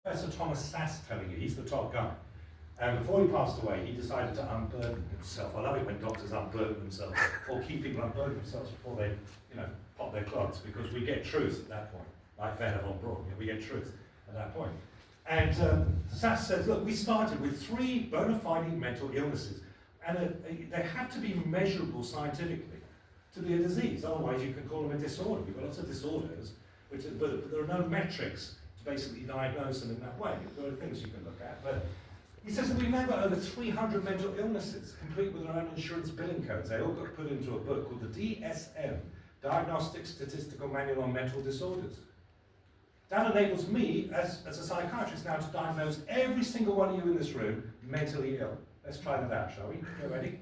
Professor Thomas Sass telling you, he's the top guy. And before he passed away, he decided to unburden himself. I love it when doctors unburden themselves, or keep people unburden themselves before they, pop their clogs, because we get truth at that point. Like Werner von Braun, we get truth at that point. And Sass says, look, we started with 3 bona fide mental illnesses, and they have to be measurable scientifically to be a disease. Otherwise, you can call them a disorder. We've got lots of disorders, but there are no metrics to basically diagnose them in that way. There are things you can look at, but he says that we now got over 300 mental illnesses, complete with their own insurance billing codes. They all got put into a book called the DSM, Diagnostic Statistical Manual on Mental Disorders. That enables me, as a psychiatrist now, to diagnose every single one of you in this room mentally ill. Let's try that out, shall we? You ready?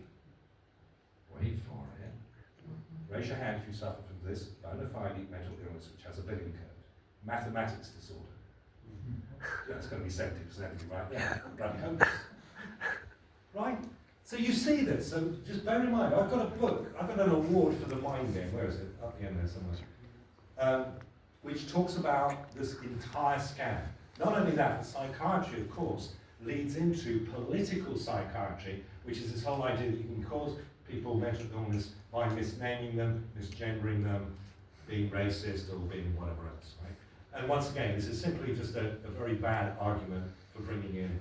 Wait for it. Raise your hand if you suffer from this bona fide mental illness which has a billing code. Mathematics disorder. Yeah, it's going to be 70% of you, right? Yeah, bloody hopeless. Right? So you see this, so just bear in mind, I've got a book, I've got an award for the mind game, where is it? Up the end there somewhere. Which talks about this entire scan. Not only that, but psychiatry, of course, leads into political psychiatry, which is this whole idea that you can cause people mental illness by misnaming them, misgendering them, being racist, or being whatever else, right? And once again, this is simply just a very bad argument for bringing in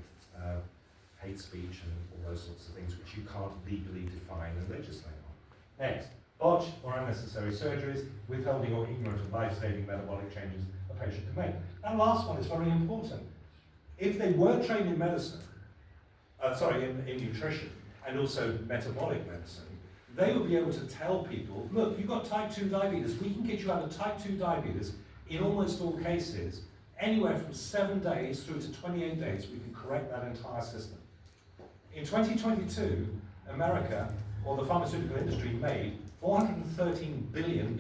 hate speech and all those sorts of things which you can't legally define and legislate on. Next, botched or unnecessary surgeries, withholding or ignorant of life-saving metabolic changes a patient can make. That last one is very important. If they were trained in medicine, in nutrition, and also metabolic medicine, they would be able to tell people, look, you've got type 2 diabetes, we can get you out of type 2 diabetes in almost all cases, anywhere from 7 days through to 28 days, we can correct that entire system. In 2022, America, or the pharmaceutical industry, made $413 billion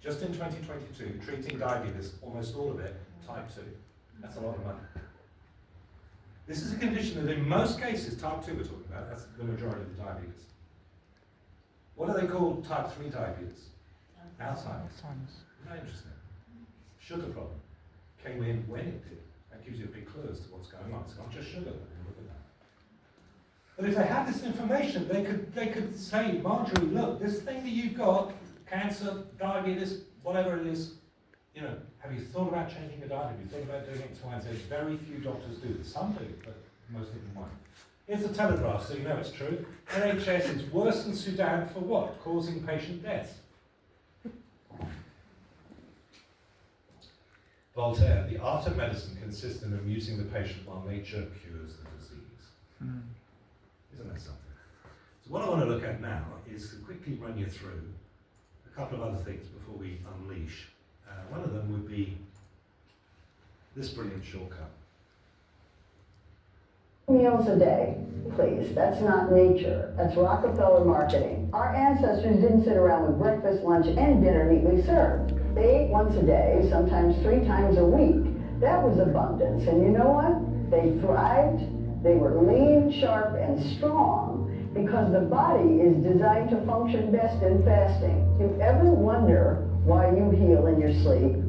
just in 2022 treating diabetes, almost all of it type 2. That's a lot of money. This is a condition that in most cases, type 2 we're talking about, that's the majority of the diabetes. What do they call type 3 diabetes? Alzheimer's. Very interesting. Sugar problem. Came in when it did. That gives you a big clue as to what's going on. It's not just sugar. Look at that. But if they had this information, they could say, Marjorie, look, this thing that you've got, cancer, diabetes, whatever it is, have you thought about changing your diet? Have you thought about doing X, Y, and Z? Very few doctors do this. Some do, but most of them won't. Here's the Telegraph, so you know it's true. NHS is worse than Sudan for what? Causing patient deaths. Voltaire, the art of medicine consists in amusing the patient while nature cures the disease. Isn't that something? So what I want to look at now is to quickly run you through a couple of other things before we unleash. One of them would be this brilliant shortcut. Meals a day, please. That's not nature. That's Rockefeller marketing. Our ancestors didn't sit around with breakfast, lunch, and dinner neatly served. They ate once a day, sometimes 3 times a week. That was abundance. And you know what? They thrived. They were lean, sharp, and strong because the body is designed to function best in fasting. You ever wonder why you heal in your sleep?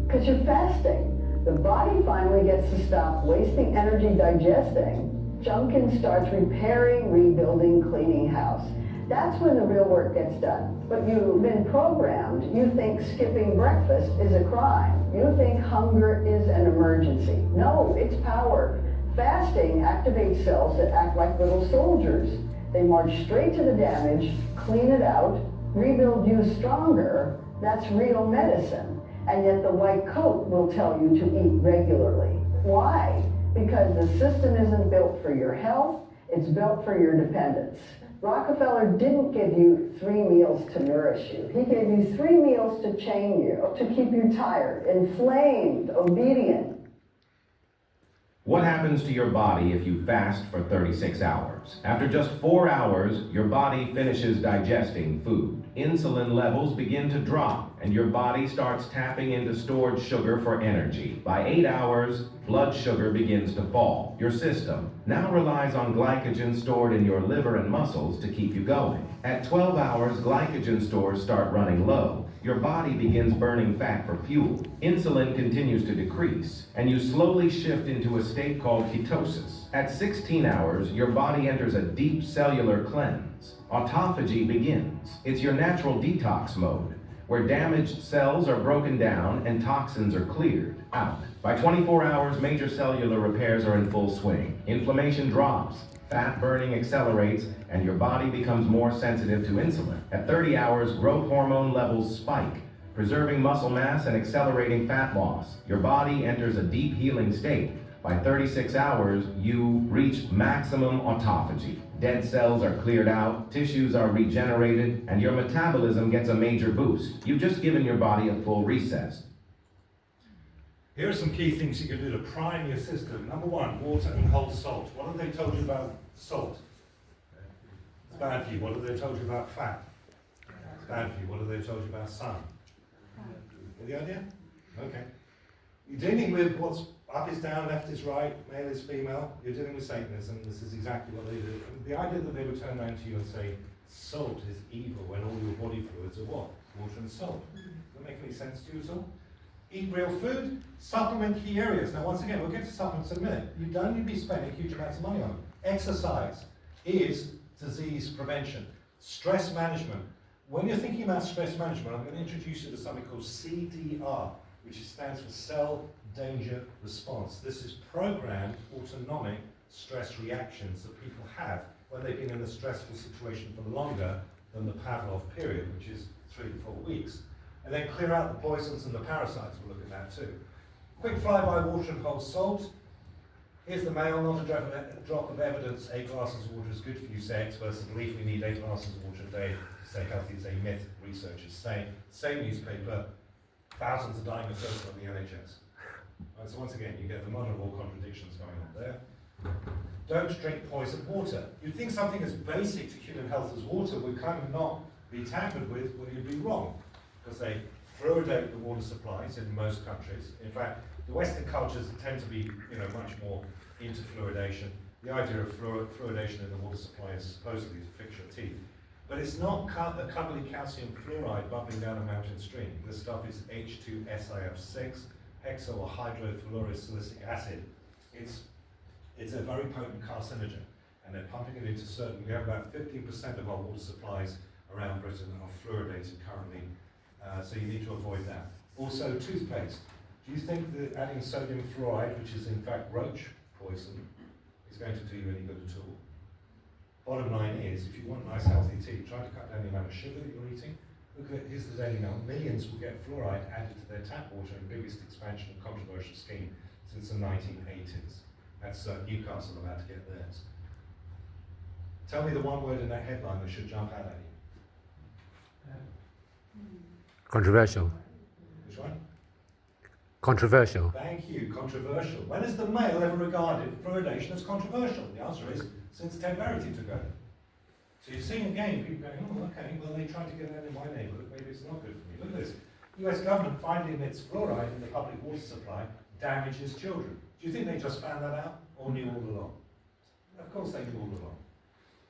Because you're fasting. The body finally gets to stop wasting energy digesting junk and starts repairing, rebuilding, cleaning house. That's when the real work gets done. But you've been programmed. You think skipping breakfast is a crime. You think hunger is an emergency. No, it's power. Fasting activates cells that act like little soldiers. They march straight to the damage, clean it out, rebuild you stronger. That's real medicine. And yet the white coat will tell you to eat regularly. Why? Because the system isn't built for your health, it's built for your dependence. Rockefeller didn't give you 3 meals to nourish you. He gave you 3 meals to chain you, to keep you tired, inflamed, obedient. What happens to your body if you fast for 36 hours? After just 4 hours, your body finishes digesting food. Insulin levels begin to drop, and your body starts tapping into stored sugar for energy. By 8 hours, blood sugar begins to fall. Your system now relies on glycogen stored in your liver and muscles to keep you going. At 12 hours, glycogen stores start running low, your body begins burning fat for fuel. Insulin continues to decrease, and you slowly shift into a state called ketosis. At 16 hours, your body enters a deep cellular cleanse. Autophagy begins. It's your natural detox mode, where damaged cells are broken down and toxins are cleared out. By 24 hours, major cellular repairs are in full swing. Inflammation drops, fat burning accelerates, and your body becomes more sensitive to insulin. At 30 hours, growth hormone levels spike, preserving muscle mass and accelerating fat loss. Your body enters a deep healing state. By 36 hours, you reach maximum autophagy. Dead cells are cleared out, tissues are regenerated, and your metabolism gets a major boost. You've just given your body a full reset. Here are some key things you can do to prime your system. Number one, water and whole salt. What have they told you about salt? It's bad for you. What have they told you about fat? It's bad for you. What have they told you about sun? Get the idea? Okay. You're dealing with what's up is down, left is right, male is female. You're dealing with Satanism. This is exactly what they do. And the idea that they would turn around to you and say, salt is evil when all your body fluids are what? Water and salt. Does that make any sense to you at all? Eat real food, supplement key areas. Now once again, we'll get to supplements in a minute. You don't need to be spending huge amounts of money on them. Exercise is disease prevention. Stress management. When you're thinking about stress management, I'm going to introduce you to something called CDR, which stands for Cell Danger Response. This is programmed autonomic stress reactions that people have when they've been in a stressful situation for longer than the Pavlov period, which is 3 to 4 weeks. And then clear out the poisons and the parasites. We'll look at that too. Quick flyby water and whole salt. Here's the male, not a drop of evidence 8 glasses of water is good for you, say experts. The belief we need 8 glasses of water a day to stay healthy is a myth, researchers say. Same newspaper, thousands are dying of thirst on the NHS. Right, so once again, you get the mother of all contradictions going on there. Don't drink poisoned water. You'd think something as basic to human health as water would kind of not be tampered with, well, you'd be wrong. Because they fluoridate the water supplies in most countries. In fact, the Western cultures tend to be, much more into fluoridation. The idea of fluoridation in the water supply is supposedly to fix your teeth. But it's not a cuddly calcium fluoride bubbling down a mountain stream. This stuff is H2SiO6, hexo or hydrofluorosilicic acid. It's a very potent carcinogen, and they're pumping it into certain. We have about 15% of our water supplies around Britain are fluoridated currently. So you need to avoid that. Also, toothpaste. Do you think that adding sodium fluoride, which is in fact roach poison, is going to do you any good at all? Bottom line is, if you want nice healthy teeth, try to cut down the amount of sugar that you're eating. Look at, here's the Daily Mail. Millions will get fluoride added to their tap water in biggest expansion of controversial scheme since the 1980s. That's Newcastle about to get theirs. Tell me the one word in that headline that should jump out at you. Controversial. Which one? Controversial. Thank you, controversial. When has the Mail ever regarded fluoridation as controversial? The answer is, since Ted Verity took over. So you're seeing again, people going, oh, okay, well they tried to get that in my neighbourhood, maybe it's not good for me. Look at this. US government finding its fluoride in the public water supply damages children. Do you think they just found that out, or knew all along? Of course they knew all along.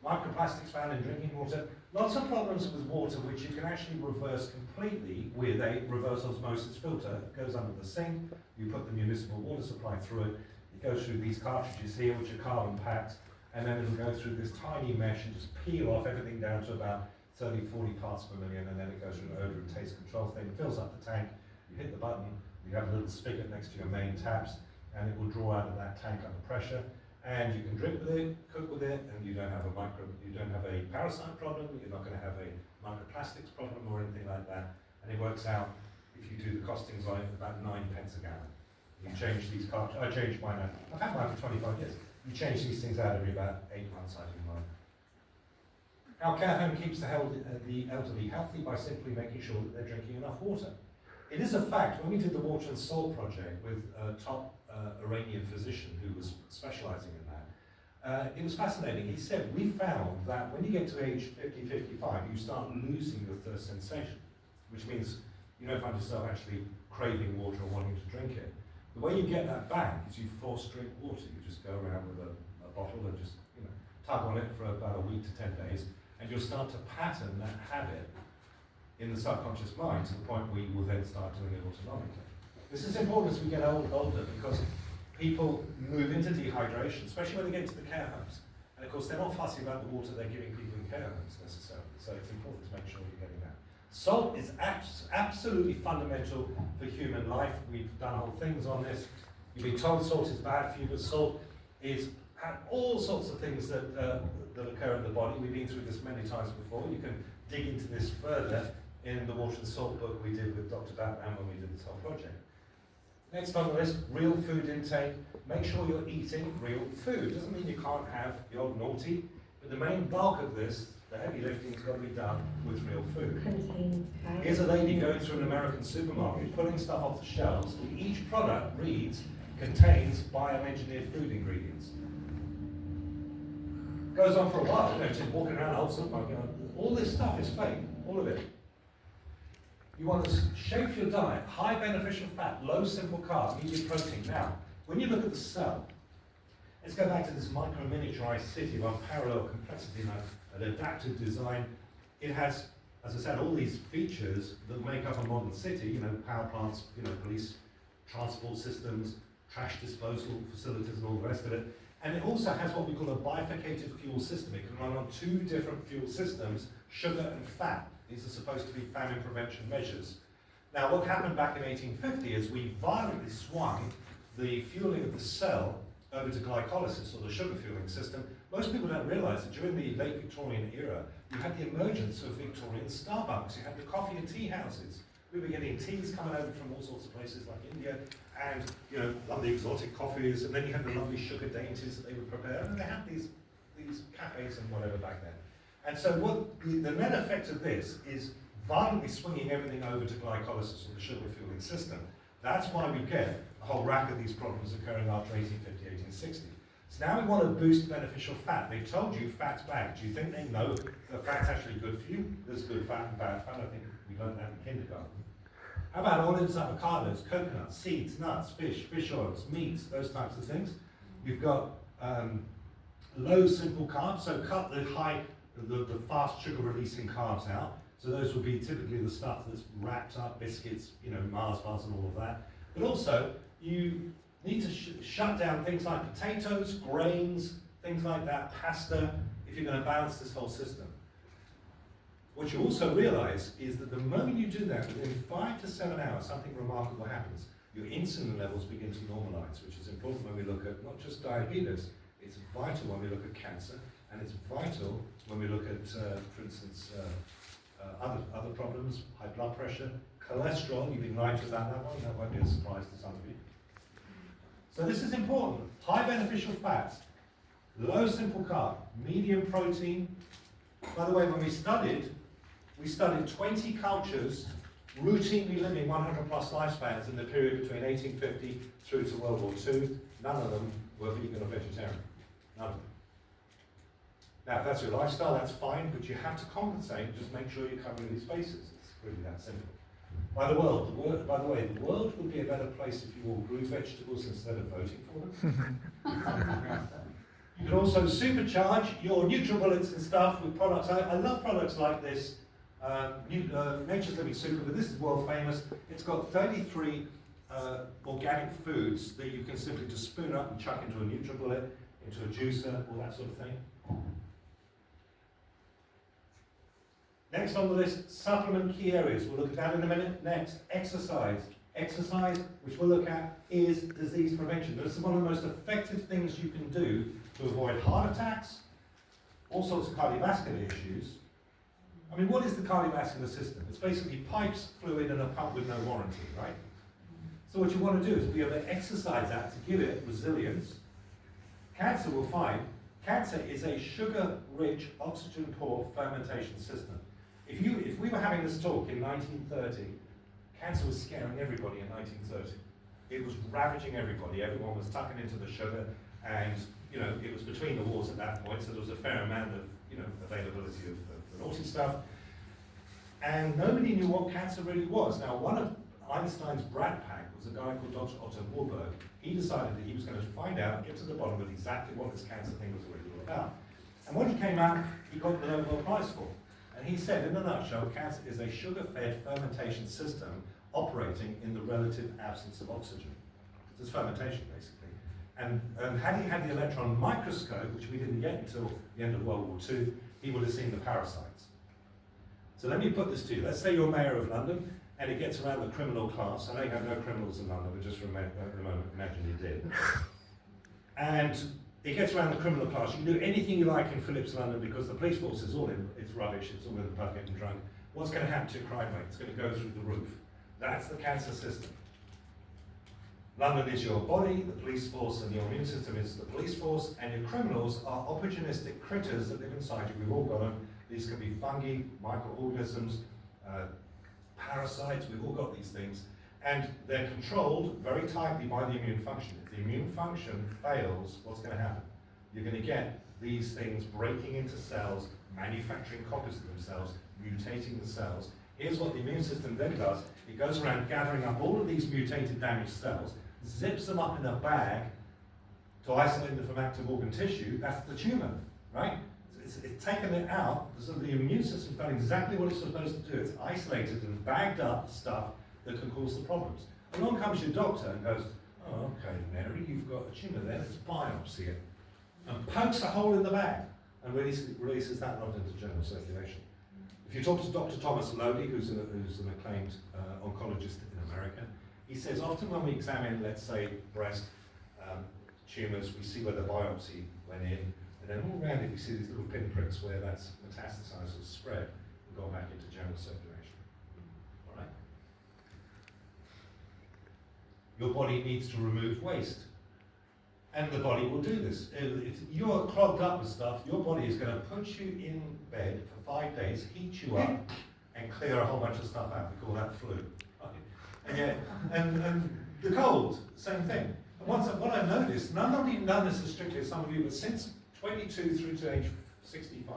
Microplastics found in drinking water. Lots of problems with water which you can actually reverse completely with a reverse osmosis filter. It goes under the sink, you put the municipal water supply through it, it goes through these cartridges here which are carbon packed, and then it'll go through this tiny mesh and just peel off everything down to about 30, 40 parts per million, and then it goes through an odor and taste control thing, fills up the tank, you hit the button, you have a little spigot next to your main taps, and it will draw out of that tank under pressure. And you can drink with it, cook with it, and you don't have a parasite problem, you're not going to have a microplastics problem or anything like that. And it works out, if you do the costings on it, about 9 pence a gallon. You change these cartridges, I changed mine out, I've had mine for 25 years. You change these things out every about 8 months, I do mine. Our care home keeps the elderly healthy by simply making sure that they're drinking enough water. It is a fact, when we did the Water and Soul project with a top Iranian physician who was specializing in that, it was fascinating. He said, we found that when you get to age 50, 55, you start losing your thirst sensation, which means you don't find yourself actually craving water or wanting to drink it. The way you get that back is you force drink water. You just go around with a bottle and just tug on it for about a week to 10 days, and you'll start to pattern that habit in the subconscious mind to the point where you will then start doing it autonomically. This is important as we get older because people move into dehydration, especially when they get to the care homes. And of course, they're not fussy about the water they're giving people in care homes necessarily. So it's important to make sure you're getting that. Salt is absolutely fundamental for human life. We've done whole things on this. You've been told salt is bad for you, but salt is all sorts of things that occur in the body. We've been through this many times before. You can dig into this further in the Water and Salt book we did with Dr. Batman when we did this whole project. Next on the list, real food intake. Make sure you're eating real food. Doesn't mean you can't have the old naughty, but the main bulk of this, the heavy lifting, has got to be done with real food. Here's a lady going through an American supermarket, pulling stuff off the shelves, and each product reads, contains bioengineered food ingredients. Goes on for a while, just walking around the whole supermarket, all this stuff is fake, all of it. You want to shape your diet, high beneficial fat, low simple carb, medium protein. Now, when you look at the cell, let's go back to this micro-miniaturized city of unparalleled complexity and adaptive design. It has, as I said, all these features that make up a modern city, power plants, police, transport systems, trash disposal facilities and all the rest of it. And it also has what we call a bifurcated fuel system. It can run on two different fuel systems, sugar and fat. These are supposed to be famine prevention measures. Now, what happened back in 1850 is we violently swung the fueling of the cell over to glycolysis, or the sugar fueling system. Most people don't realize that during the late Victorian era, you had the emergence of Victorian Starbucks. You had the coffee and tea houses. We were getting teas coming over from all sorts of places like India, and lovely exotic coffees, and then you had the lovely sugar dainties that they would prepare, and they had these cafes and whatever back then. And so what the net effect of this is violently swinging everything over to glycolysis, or the sugar fueling system. That's why we get a whole rack of these problems occurring after 1850, 1860. So now we want to boost beneficial fat. They've told you fat's bad. Do you think they know that fat's actually good for you? There's good fat and bad fat. I think we learned that in kindergarten. How about olives, avocados, coconuts, seeds, nuts, fish oils, meats, those types of things? You've got low simple carbs, so cut the fast sugar releasing carbs out. So those would be typically the stuff that's wrapped up, biscuits, Mars bars and all of that. But also, you need to shut down things like potatoes, grains, things like that, pasta, if you're going to balance this whole system. What you also realize is that the moment you do that, within 5 to 7 hours, something remarkable happens. Your insulin levels begin to normalize, which is important when we look at not just diabetes, it's vital when we look at cancer, and it's vital when we look at, for instance, other problems, high blood pressure, cholesterol. You've been right about that one, that won't be a surprise to some of you. So this is important. High beneficial fats, low simple carb, medium protein. By the way, when we studied 20 cultures routinely living 100 plus lifespans in the period between 1850 through to World War II. None of them were vegan or vegetarian. None of them. Now, if that's your lifestyle, that's fine, but you have to compensate. Just make sure you're covering these bases. It's really that simple. By the way, the world would be a better place if you all grew vegetables instead of voting for them. You can also supercharge your NutriBullets and stuff with products. I love products like this. Nature's Living Super, but this is world famous. It's got 33 organic foods that you can simply just spoon up and chuck into a NutriBullet, into a juicer, all that sort of thing. Next on the list, supplement key areas. We'll look at that in a minute. Next, exercise. Exercise, which we'll look at, is disease prevention. This is one of the most effective things you can do to avoid heart attacks, all sorts of cardiovascular issues. I mean, what is the cardiovascular system? It's basically pipes, fluid, and a pump with no warranty, right? So what you want to do is be able to exercise that to give it resilience. Cancer will find, cancer is a sugar-rich, oxygen-poor fermentation system. If we were having this talk in 1930, cancer was scaring everybody in 1930. It was ravaging everybody. Everyone was tucking into the sugar, and it was between the wars at that point, so there was a fair amount of availability of the naughty stuff. And nobody knew what cancer really was. Now, one of Einstein's Brat Pack was a guy called Dr. Otto Warburg. He decided that he was going to find out, get to the bottom of exactly what this cancer thing was really all about. And when he came out, he got the Nobel Prize for. And he said, in a nutshell, cancer is a sugar-fed fermentation system operating in the relative absence of oxygen. It's fermentation, basically. And had he had the electron microscope, which we didn't get until the end of World War II, he would have seen the parasites. So let me put this to you. Let's say you're mayor of London, and it gets around the criminal class. I know you have no criminals in London, but just for a moment, imagine you did. And it gets around the criminal class. You can do anything you like in Phillip's London because the police force is all in, it's rubbish, it's all in the pub getting drunk. What's going to happen to your crime rate? It's going to go through the roof. That's the cancer system. London is your body, the police force, and your immune system is the police force, and your criminals are opportunistic critters that live inside you. We've all got them. These can be fungi, microorganisms, parasites, we've all got these things. And they're controlled very tightly by the immune function. If the immune function fails, what's going to happen? You're going to get these things breaking into cells, manufacturing copies of themselves, mutating the cells. Here's what the immune system then does. It goes around gathering up all of these mutated, damaged cells, zips them up in a bag to isolate them from active organ tissue. That's the tumor, right? It's taken it out, so the immune system's done exactly what it's supposed to do. It's isolated and bagged up stuff that can cause the problems. Along comes your doctor and goes, oh, okay, Mary, you've got a tumor there, let's biopsy it. And pokes a hole in the bag and releases that lot into general circulation. If you talk to Dr. Thomas Lodi, who's an acclaimed oncologist in America, he says often when we examine, let's say, breast tumors, we see where the biopsy went in, and then all around it we see these little pinpricks where that's metastasized or spread and gone back into general circulation. All right? Your body needs to remove waste. And the body will do this. If you're clogged up with stuff, your body is going to put you in bed for 5 days, heat you up, and clear a whole bunch of stuff out. We call that flu. Right? And the cold, same thing. And what I've noticed, and I've not even done this as strictly as some of you, but since 22 through to age 65,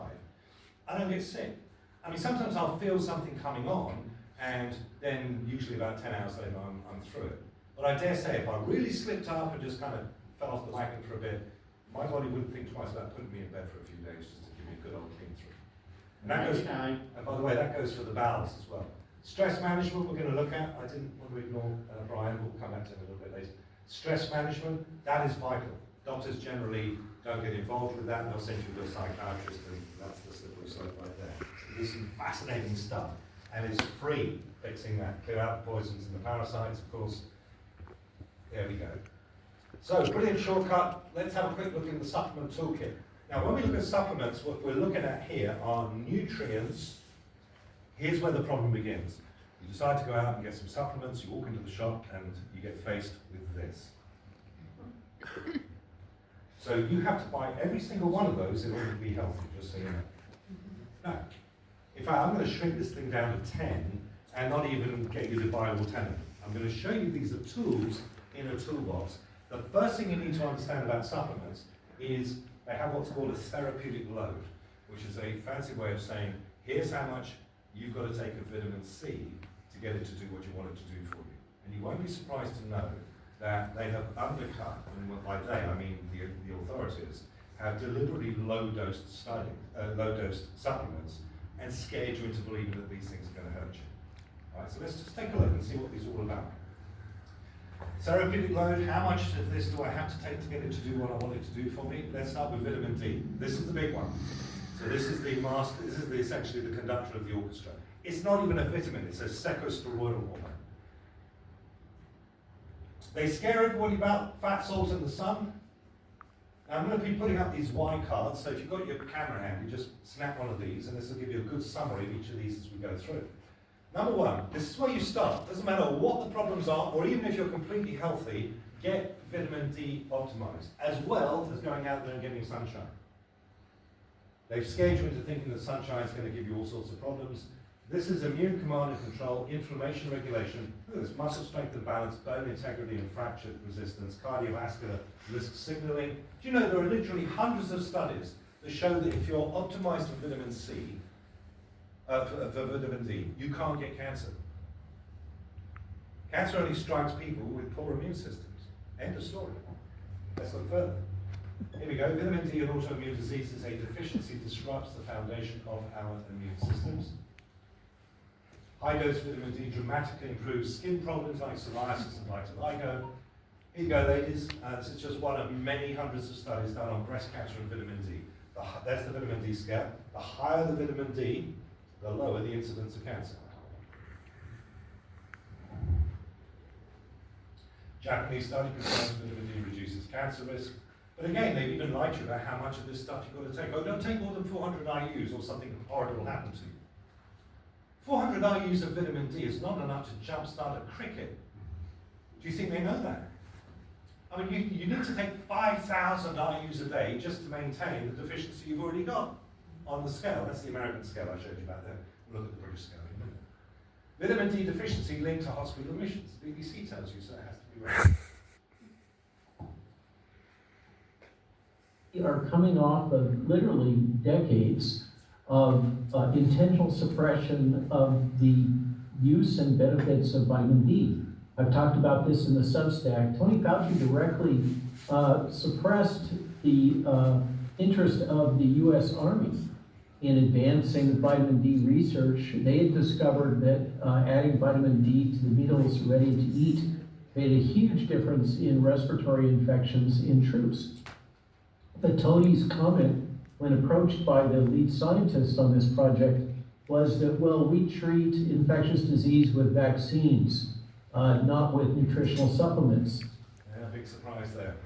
I don't get sick. I mean, sometimes I'll feel something coming on, and then usually about 10 hours later I'm through it. But I dare say if I really slipped up and just kind of fell off the wagon for a bit, my body wouldn't think twice about putting me in bed for a few days just to give me a good old clean through. And that goes, and by the way, that goes for the bowels as well. Stress management we're going to look at. I didn't want to ignore Brian, we'll come back to him a little bit later. Stress management, that is vital. Doctors generally don't get involved with that, they'll send you to a psychiatrist, and that's the slippery slope right there. There's some fascinating stuff, and it's free fixing that. Clear out the poisons and the parasites, of course. There we go. So, brilliant shortcut. Let's have a quick look in the supplement toolkit. Now, when we look at supplements, what we're looking at here are nutrients. Here's where the problem begins. You decide to go out and get some supplements, you walk into the shop, and you get faced with this. So you have to buy every single one of those in order to be healthy, just so you know. Now, in fact, I'm going to shrink this thing down to 10 and not even get you to buy all 10 of them. I'm going to show you these are tools in a toolbox. The first thing you need to understand about supplements is they have what's called a therapeutic load, which is a fancy way of saying, here's how much you've got to take of vitamin C to get it to do what you want it to do for you. And you won't be surprised to know that they have undercut, and by they I mean the authorities, have deliberately low-dosed supplements and scared you into believing that these things are going to hurt you. All right, so let's just take a look and see what these are all about. Therapeutic load, how much of this do I have to take to get it to do what I want it to do for me? Let's start with vitamin D. This is the big one. So this is the master, this is essentially the conductor of the orchestra. It's not even a vitamin, it's a sequesteroidal hormone. They scare everybody about fat, salt, and the sun. Now I'm going to be putting up these Y cards, so if you've got your camera handy, just snap one of these, and this will give you a good summary of each of these as we go through. Number one, this is where you start. Doesn't matter what the problems are, or even if you're completely healthy, get vitamin D optimized, as well as going out there and getting sunshine. They've scared you into thinking that sunshine is going to give you all sorts of problems. This is immune command and control, inflammation regulation, there's muscle strength and balance, bone integrity and fracture resistance, cardiovascular risk signaling. Do you know there are literally hundreds of studies that show that if you're optimized for vitamin C, for vitamin D, you can't get cancer. Cancer only strikes people with poor immune systems. End of story. Let's look further. Here we go. Vitamin D in autoimmune disease is a deficiency disrupts the foundation of our immune systems. High dose vitamin D dramatically improves skin problems like psoriasis and vitiligo. Here you go, ladies. This is just one of many hundreds of studies done on breast cancer and vitamin D. There's the vitamin D scale. The higher the vitamin D, the lower the incidence of cancer. Japanese study confirms vitamin D reduces cancer risk. But again, they've even lied to you about how much of this stuff you've got to take. Oh, don't take more than 400 IUs or something horrible will happen to you. 400 IUs of vitamin D is not enough to jumpstart a cricket. Do you think they know that? I mean, you need to take 5,000 IUs a day just to maintain the deficiency you've already got on the scale. That's the American scale I showed you back there. Look at the British scale. Vitamin D deficiency linked to hospital admissions. The BBC tells you, so it has to be right. We are coming off of literally decades of intentional suppression of the use and benefits of vitamin D. I've talked about this in the Substack. Tony Fauci directly suppressed the interest of the U.S. Army in advancing vitamin D research. They had discovered that adding vitamin D to the meals ready to eat made a huge difference in respiratory infections in troops. But Tony's comment, when approached by the lead scientist on this project, was that, well, we treat infectious disease with vaccines, not with nutritional supplements. Yeah, big surprise there.